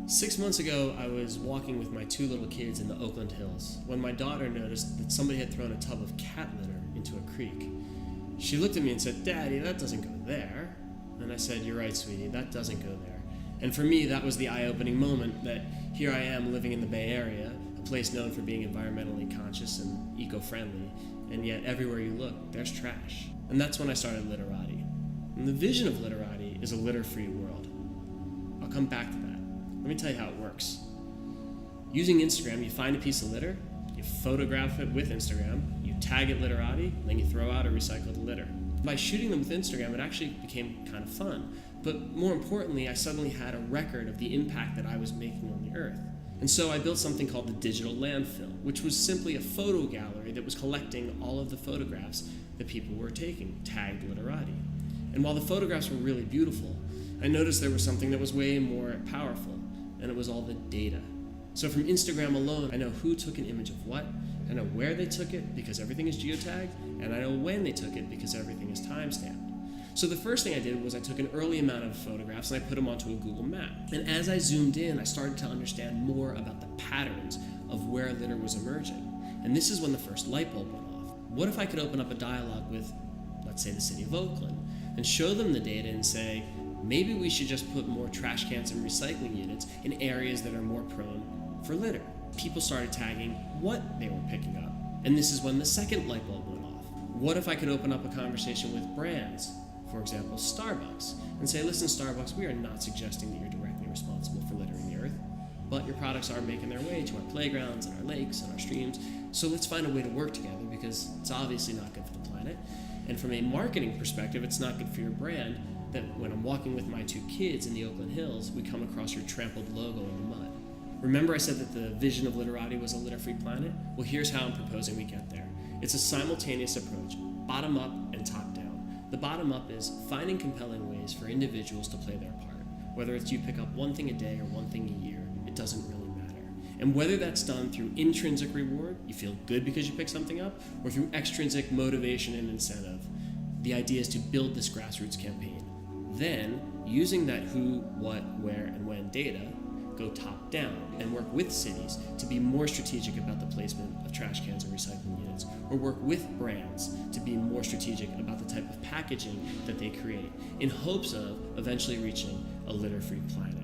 6 months ago, I was walking with my 2 little kids in the Oakland Hills when my daughter noticed that somebody had thrown a tub of cat litter into a creek. She looked at me and said, "Daddy, that doesn't go there." And I said, "You're right, sweetie, that doesn't go there." And for me, that was the eye-opening moment that here I am living in the Bay Area, a place known for being environmentally conscious and eco-friendly, and yet everywhere you look, there's trash. And that's when I started Literati. And the vision of Literati is a litter-free world. I'll come back to that. Let me tell you how it works. Using Instagram, you find a piece of litter, you photograph it with Instagram, you tag it Literati, and then you throw out a recycled litter. By shooting them with Instagram, it actually became kind of fun. But more importantly, I suddenly had a record of the impact that I was making on the earth. And so I built something called the digital landfill, which was simply a photo gallery that was collecting all of the photographs that people were taking, tagged Literati. And while the photographs were really beautiful, I noticed there was something that was way more powerful, and it was all the data. So from Instagram alone, I know who took an image of what, I know where they took it because everything is geotagged, and I know when they took it because everything is timestamped. So the first thing I did was I took an early amount of photographs and I put them onto a Google map. And as I zoomed in, I started to understand more about the patterns of where litter was emerging. And this is when the first light bulb went off. What if I could open up a dialogue with, let's say, the city of Oakland, and show them the data and say, maybe we should just put more trash cans and recycling units in areas that are more prone for litter. People started tagging what they were picking up. And this is when the second light bulb went off. What if I could open up a conversation with brands, for example, Starbucks, and say, listen, Starbucks, we are not suggesting that you're directly responsible for littering the earth, but your products are making their way to our playgrounds and our lakes and our streams, so let's find a way to work together because it's obviously not good for the planet. And from a marketing perspective, it's not good for your brand that when I'm walking with my 2 kids in the Oakland Hills, we come across your trampled logo in the mud. Remember I said that the vision of Literati was a litter-free planet? Well, here's how I'm proposing we get there. It's a simultaneous approach, bottom up and top down. The bottom up is finding compelling ways for individuals to play their part. Whether it's you pick up one thing a day or one thing a year, it doesn't really matter. And whether that's done through intrinsic reward, you feel good because you pick something up, or through extrinsic motivation and incentive, the idea is to build this grassroots campaign. Then, using that who, what, where, and when data, go top down and work with cities to be more strategic about the placement of trash cans and recycling units, or work with brands to be more strategic about the type of packaging that they create in hopes of eventually reaching a litter-free planet.